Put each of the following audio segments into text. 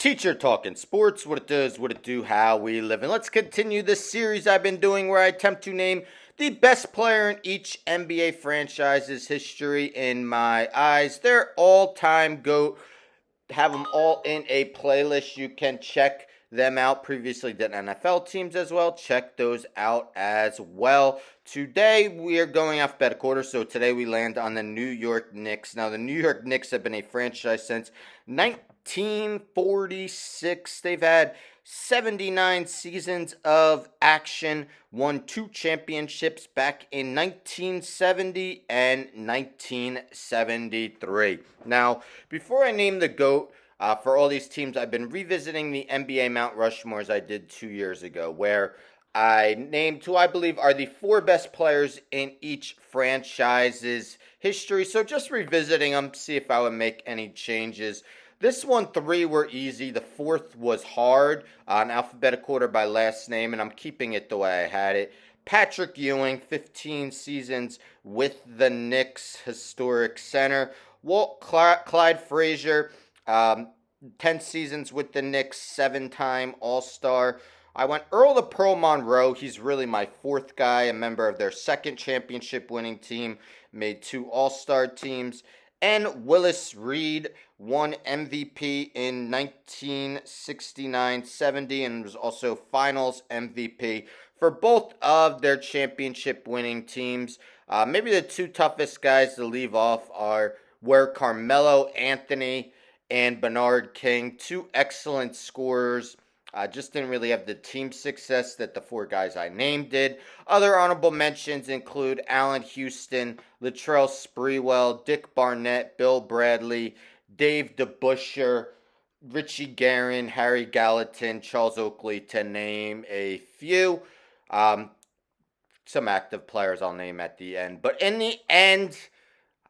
Teacher Talking Sports, what it does, what it do, how we live. And let's continue this series I've been doing where I attempt to name the best player in each NBA franchise's history in my eyes. Their all-time GOAT. Have them all in a playlist. You can check them out. Previously did NFL teams as well. Check those out as well. Today we are going alphabetical order, so today we land on the New York Knicks. Now the New York Knicks have been a franchise since 1946. They've had 79 seasons of action, won 2 championships back in 1970 and 1973. Now, before I name the GOAT for all these teams, I've been revisiting the NBA Mount Rushmores I did 2 years ago, where I named who I believe are the 4 best players in each franchise's history. So just revisiting them, see if I would make any changes. This one, 3 were easy. The 4th was hard, in alphabetical order by last name, and I'm keeping it the way I had it. Patrick Ewing, 15 seasons with the Knicks, historic center. Clyde Frazier, 10 seasons with the Knicks, 7-time All-Star. I went Earl the Pearl Monroe. He's really my 4th guy, a member of their 2nd championship winning team, made 2 All-Star teams. And Willis Reed won MVP in 1969-70 and was also Finals MVP for both of their championship winning teams. Maybe the 2 toughest guys to leave off were Carmelo Anthony and Bernard King, 2 excellent scorers. Just didn't really have the team success that the 4 guys I named did. Other honorable mentions include Allen Houston, Latrell Sprewell, Dick Barnett, Bill Bradley, Dave DeBusschere, Richie Guerin, Harry Gallatin, Charles Oakley, to name a few. Some active players I'll name at the end. But in the end,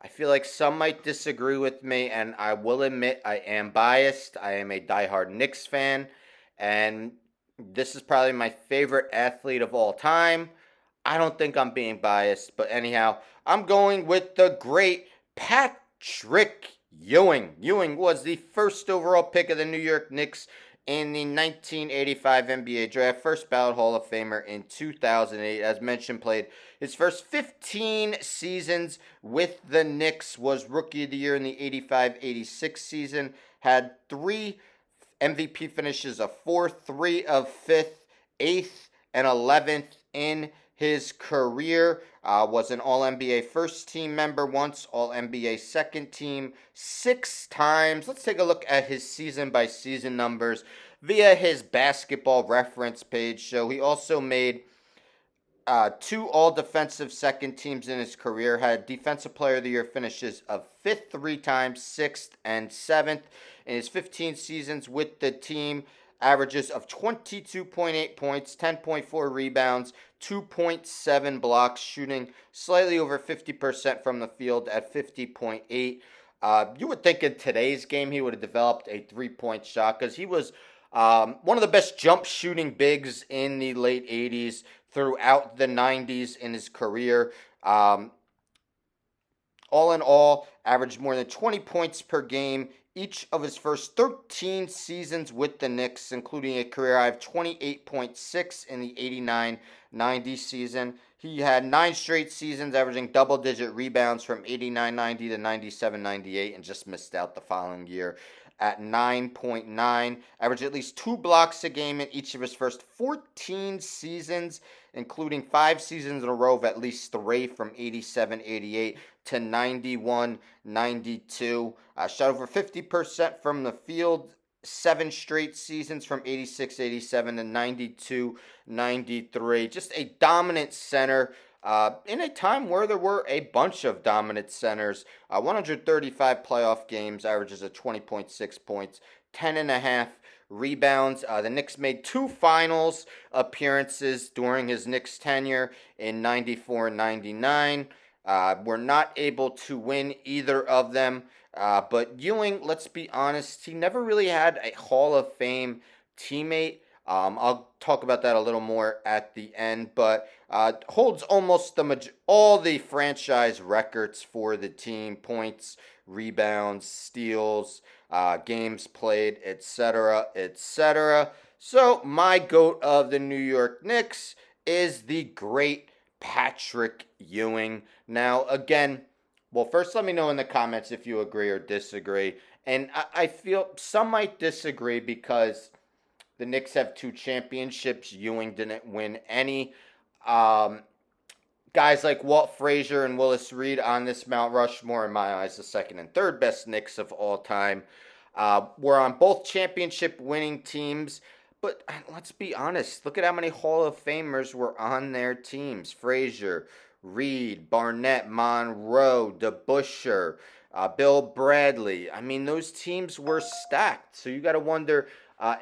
I feel like some might disagree with me, and I will admit I am biased. I am a diehard Knicks fan. And this is probably my favorite athlete of all time. I don't think I'm being biased, but anyhow, I'm going with the great Patrick Ewing. Ewing was the first overall pick of the New York Knicks in the 1985 NBA Draft, first ballot Hall of Famer in 2008. As mentioned, played his first 15 seasons with the Knicks, was Rookie of the Year in the 85-86 season, had 3 MVP finishes of 4th, 3 of 5th, 8th, and 11th in his career. Was an All-NBA first team member once, All-NBA second team 6 times. Let's take a look at his season-by-season numbers via his basketball reference page. So he also made 2 all-defensive second teams in his career, had Defensive Player of the Year finishes of 5th 3 times, 6th, and 7th. In his 15 seasons with the team, averages of 22.8 points, 10.4 rebounds, 2.7 blocks, shooting slightly over 50% from the field at 50.8. You would think in today's game he would have developed a 3-point shot because he was one of the best jump shooting bigs in the late 80s throughout the 90s in his career. All in all, averaged more than 20 points per game each of his first 13 seasons with the Knicks, including a career high of 28.6 in the 89-90 season. He had 9 straight seasons averaging double-digit rebounds from 89-90 to 97-98 and just missed out the following year at 9.9. Averaged at least 2 blocks a game in each of his first 14 seasons, including 5 seasons in a row of at least 3 from 87-88 to 91-92. Shot over 50% from the field, 7 straight seasons from 86-87 to 92-93. Just a dominant center in a time where there were a bunch of dominant centers. 135 playoff games, averages of 20.6 points, 10.5 rebounds. The Knicks made 2 finals appearances during his Knicks tenure in 94 and 99. Were not able to win either of them. But Ewing, let's be honest, he never really had a Hall of Fame teammate. I'll talk about that a little more at the end, but holds almost all the franchise records for the team: points, rebounds, steals, games played, etc., etc. So, my GOAT of the New York Knicks is the great Patrick Ewing. Now, again, well, first let me know in the comments if you agree or disagree. And I feel some might disagree because the Knicks have two championships. Ewing didn't win any. Um, Guys like Walt Frazier and Willis Reed on this Mount Rushmore, in my eyes, the second and third best Knicks of all time. We're on both championship winning teams. But let's be honest. Look at how many Hall of Famers were on their teams. Frazier, Reed, Barnett, Monroe, DeBusschere, Bill Bradley. I mean, those teams were stacked. So you got to wonder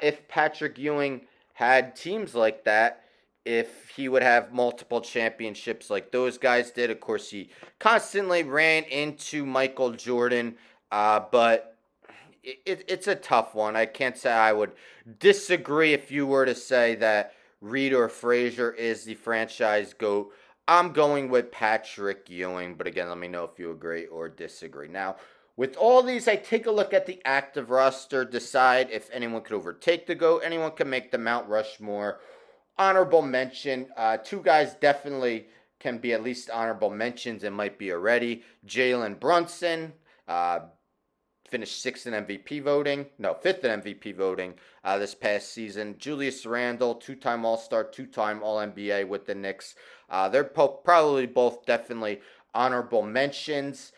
if Patrick Ewing had teams like that, if he would have multiple championships like those guys did. Of course, he constantly ran into Michael Jordan, but it's a tough one. I can't say I would disagree if you were to say that Reed or Frazier is the franchise GOAT. I'm going with Patrick Ewing, but again, let me know if you agree or disagree. Now, with all these, I take a look at the active roster, decide if anyone could overtake the GOAT, anyone can make the Mount Rushmore. Honorable mention, two guys definitely can be at least honorable mentions and might be already. Jalen Brunson, finished sixth in MVP voting. No, fifth in MVP voting this past season. Julius Randle, two-time All-Star, two-time All-NBA with the Knicks. They're probably both definitely honorable mentions.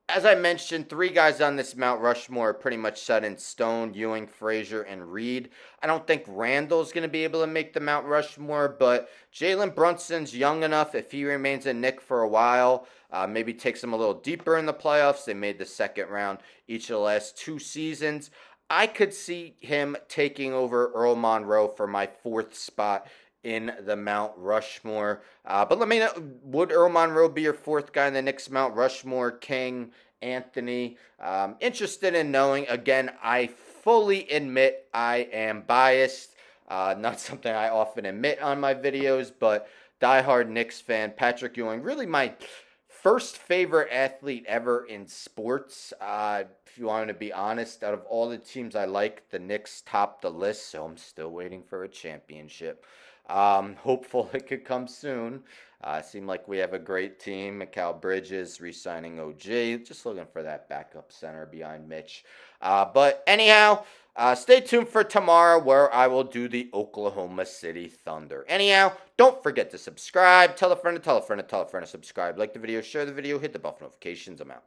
As I mentioned, three guys on this Mount Rushmore are pretty much set in stone: Ewing, Frazier, and Reed. I don't think Randall's going to be able to make the Mount Rushmore, but Jalen Brunson's young enough. If he remains a Knick for a while, maybe takes him a little deeper in the playoffs. They made the second round each of the last two seasons. I could see him taking over Earl Monroe for my fourth spot in the Mount Rushmore. But let me know, would Earl Monroe be your fourth guy in the Knicks Mount Rushmore? King, Anthony? Interested in knowing. Again, I fully admit I am biased. Not something I often admit on my videos, but diehard Knicks fan, Patrick Ewing, really my first favorite athlete ever in sports. If you want to be honest, out of all the teams I like, the Knicks top the list, so I'm still waiting for a championship. Hopeful it could come soon. Seem like we have a great team. Mikal Bridges re-signing OG. Just looking for that backup center behind Mitch. But anyhow, stay tuned for tomorrow where I will do the Oklahoma City Thunder. Anyhow, don't forget to subscribe. Tell a friend to tell a friend to tell a friend to subscribe. Like the video, share the video, hit the bell for notifications. I'm out.